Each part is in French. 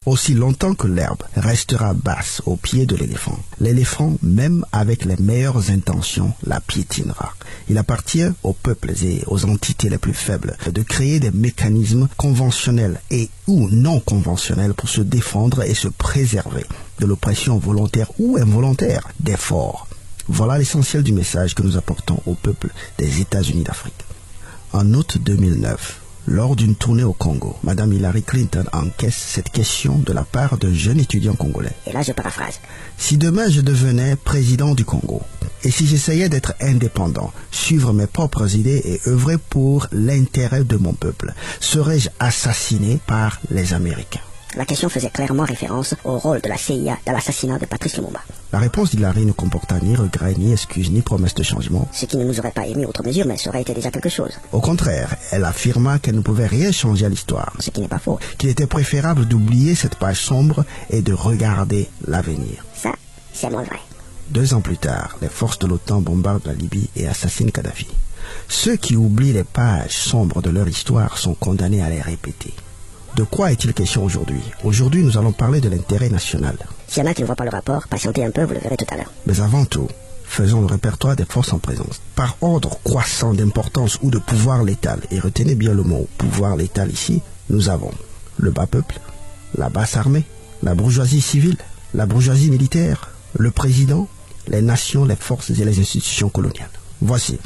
Aussi longtemps que l'herbe restera basse au pied de l'éléphant, même avec les meilleures intentions, la piétinera. Il appartient aux peuples et aux entités les plus faibles de créer des mécanismes conventionnels et ou non conventionnels pour se défendre et se préserver de l'oppression volontaire ou involontaire des forts. Voilà l'essentiel du message que nous apportons au peuple des États-Unis d'Afrique. En août 2009, lors d'une tournée au Congo, Mme Hillary Clinton encaisse cette question de la part d'un jeune étudiant congolais. Et là, je paraphrase. Si demain je devenais président du Congo, et si j'essayais d'être indépendant, suivre mes propres idées et œuvrer pour l'intérêt de mon peuple, serais-je assassiné par les Américains? La question faisait clairement référence au rôle de la CIA dans l'assassinat de Patrice Lumumba. La réponse d'Hillary ne comporta ni regret, ni excuse, ni promesse de changement. Ce qui ne nous aurait pas émis outre mesure, mais ça aurait été déjà quelque chose. Au contraire, elle affirma qu'elle ne pouvait rien changer à l'histoire. Ce qui n'est pas faux. Qu'il était préférable d'oublier cette page sombre et de regarder l'avenir. Ça, c'est moins vrai. 2 ans plus tard, les forces de l'OTAN bombardent la Libye et assassinent Kadhafi. Ceux qui oublient les pages sombres de leur histoire sont condamnés à les répéter. De quoi est-il question aujourd'hui? Aujourd'hui, nous allons parler de l'intérêt national. S'il y en a qui ne voient pas le rapport, patientez un peu, vous le verrez tout à l'heure. Mais avant tout, faisons le répertoire des forces en présence. Par ordre croissant d'importance ou de pouvoir létal, et retenez bien le mot pouvoir létal ici, nous avons le bas peuple, la basse armée, la bourgeoisie civile, la bourgeoisie militaire, le président, les nations, les forces et les institutions coloniales. Voici,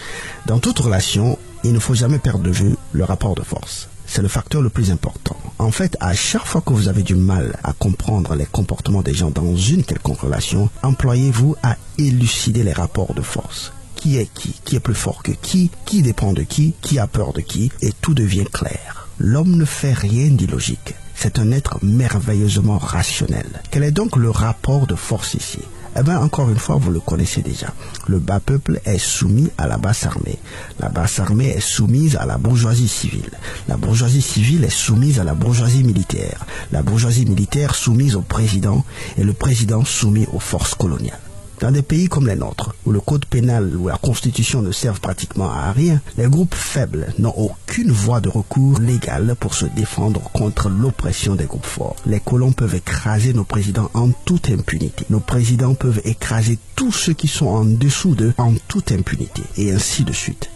dans toute relation, il ne faut jamais perdre de vue le rapport de force. C'est le facteur le plus important. En fait, à chaque fois que vous avez du mal à comprendre les comportements des gens dans une quelconque relation, employez-vous à élucider les rapports de force. Qui est plus fort que qui dépend de qui a peur de qui, et tout devient clair. L'homme ne fait rien d'illogique. C'est un être merveilleusement rationnel. Quel est donc le rapport de force ici? Eh bien, encore une fois, vous le connaissez déjà. Le bas peuple est soumis à la basse armée. La basse armée est soumise à la bourgeoisie civile. La bourgeoisie civile est soumise à la bourgeoisie militaire. La bourgeoisie militaire soumise au président et le président soumis aux forces coloniales. Dans des pays comme les nôtres, où le code pénal ou la constitution ne servent pratiquement à rien, les groupes faibles n'ont aucune voie de recours légale pour se défendre contre l'oppression des groupes forts. Les colons peuvent écraser nos présidents en toute impunité. Nos présidents peuvent écraser tous ceux qui sont en dessous d'eux en toute impunité, et ainsi de suite.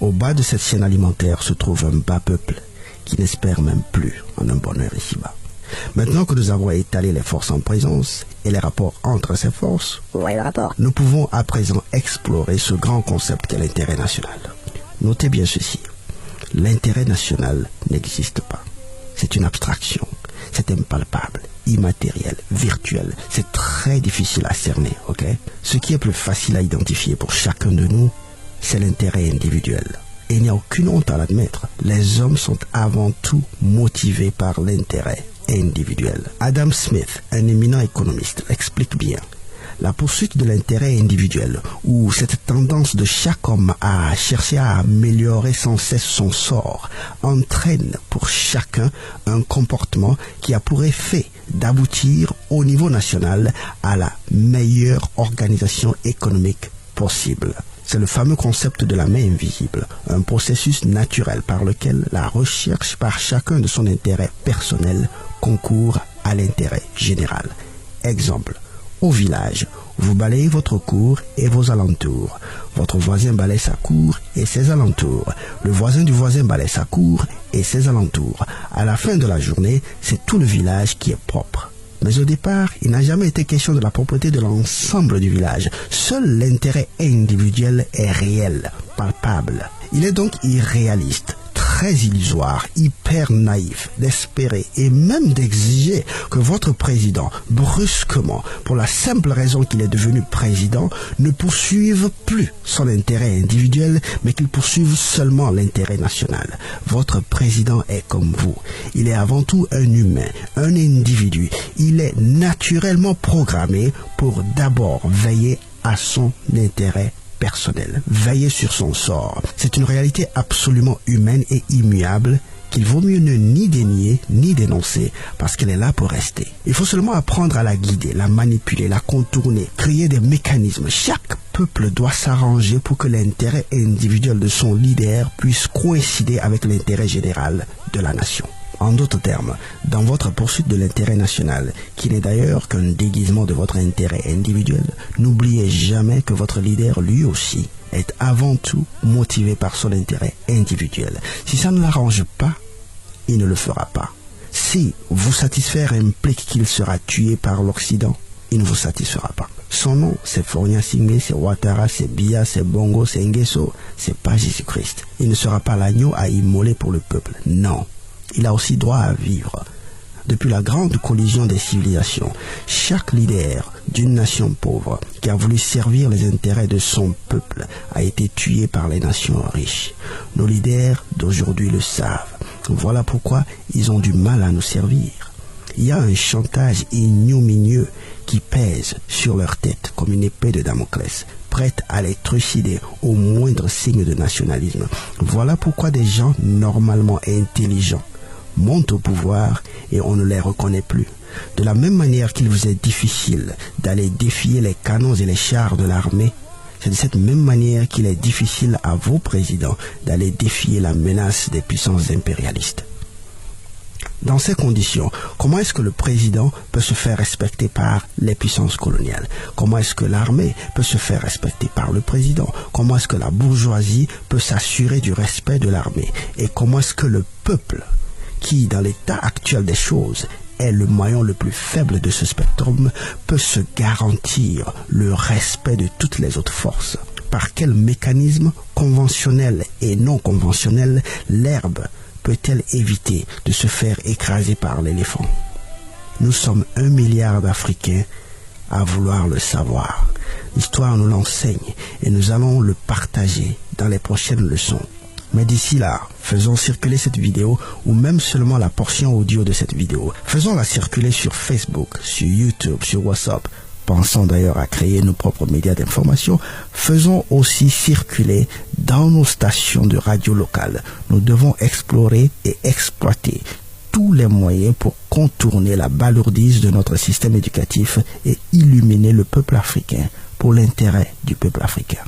Au bas de cette chaîne alimentaire se trouve un bas peuple qui n'espère même plus en un bonheur ici-bas. Maintenant que nous avons étalé les forces en présence et les rapports entre ces forces, nous pouvons à présent explorer ce grand concept qu'est l'intérêt national. Notez bien ceci, l'intérêt national n'existe pas. C'est une abstraction, c'est impalpable, immatériel, virtuel, c'est très difficile à cerner, ok? Ce qui est plus facile à identifier pour chacun de nous, c'est l'intérêt individuel. Et il n'y a aucune honte à l'admettre, les hommes sont avant tout motivés par l'intérêt individuel. Adam Smith, un éminent économiste, explique bien. La poursuite de l'intérêt individuel, ou cette tendance de chaque homme à chercher à améliorer sans cesse son sort, entraîne pour chacun un comportement qui a pour effet d'aboutir au niveau national à la meilleure organisation économique possible. C'est le fameux concept de la main invisible, un processus naturel par lequel la recherche par chacun de son intérêt personnel concourt à l'intérêt général. Exemple, au village, vous balayez votre cour et vos alentours. Votre voisin balaye sa cour et ses alentours. Le voisin du voisin balaye sa cour et ses alentours. À la fin de la journée, c'est tout le village qui est propre. Mais au départ, il n'a jamais été question de la propreté de l'ensemble du village. Seul l'intérêt individuel est réel, palpable. Il est donc irréaliste, très illusoire, hyper naïf d'espérer et même d'exiger que votre président, brusquement, pour la simple raison qu'il est devenu président, ne poursuive plus son intérêt individuel, mais qu'il poursuive seulement l'intérêt national. Votre président est comme vous. Il est avant tout un humain, un individu. Il est naturellement programmé pour d'abord veiller à son intérêt personnel, veiller sur son sort. C'est une réalité absolument humaine et immuable qu'il vaut mieux ne ni dénier ni dénoncer parce qu'elle est là pour rester. Il faut seulement apprendre à la guider, la manipuler, la contourner, créer des mécanismes. Chaque peuple doit s'arranger pour que l'intérêt individuel de son leader puisse coïncider avec l'intérêt général de la nation. En d'autres termes, dans votre poursuite de l'intérêt national, qui n'est d'ailleurs qu'un déguisement de votre intérêt individuel, n'oubliez jamais que votre leader, lui aussi, est avant tout motivé par son intérêt individuel. Si ça ne l'arrange pas, il ne le fera pas. Si vous satisfaire implique qu'il sera tué par l'Occident, il ne vous satisfera pas. Son nom, c'est Fournia Singé, c'est Ouattara, c'est Biya, c'est Bongo, c'est Nguesso, c'est pas Jésus-Christ. Il ne sera pas l'agneau à immoler pour le peuple. Non. Il a aussi droit à vivre. Depuis la grande collision des civilisations, chaque leader d'une nation pauvre qui a voulu servir les intérêts de son peuple a été tué par les nations riches. Nos leaders d'aujourd'hui le savent. Voilà pourquoi ils ont du mal à nous servir. Il y a un chantage ignominieux qui pèse sur leur tête comme une épée de Damoclès, prête à les trucider au moindre signe de nationalisme. Voilà pourquoi des gens normalement intelligents montent au pouvoir et on ne les reconnaît plus. De la même manière qu'il vous est difficile d'aller défier les canons et les chars de l'armée, c'est de cette même manière qu'il est difficile à vos présidents d'aller défier la menace des puissances impérialistes. Dans ces conditions, comment est-ce que le président peut se faire respecter par les puissances coloniales? Comment est-ce que l'armée peut se faire respecter par le président? Comment est-ce que la bourgeoisie peut s'assurer du respect de l'armée? Et comment est-ce que le peuple, qui, dans l'état actuel des choses, est le maillon le plus faible de ce spectrum, peut se garantir le respect de toutes les autres forces? Par quel mécanisme conventionnel et non conventionnel l'herbe peut-elle éviter de se faire écraser par l'éléphant? Nous sommes 1 milliard d'Africains à vouloir le savoir. L'histoire nous l'enseigne et nous allons le partager dans les prochaines leçons. Mais d'ici là, faisons circuler cette vidéo ou même seulement la portion audio de cette vidéo. Faisons-la circuler sur Facebook, sur YouTube, sur WhatsApp. Pensons d'ailleurs à créer nos propres médias d'information. Faisons aussi circuler dans nos stations de radio locales. Nous devons explorer et exploiter tous les moyens pour contourner la balourdise de notre système éducatif et illuminer le peuple africain pour l'intérêt du peuple africain.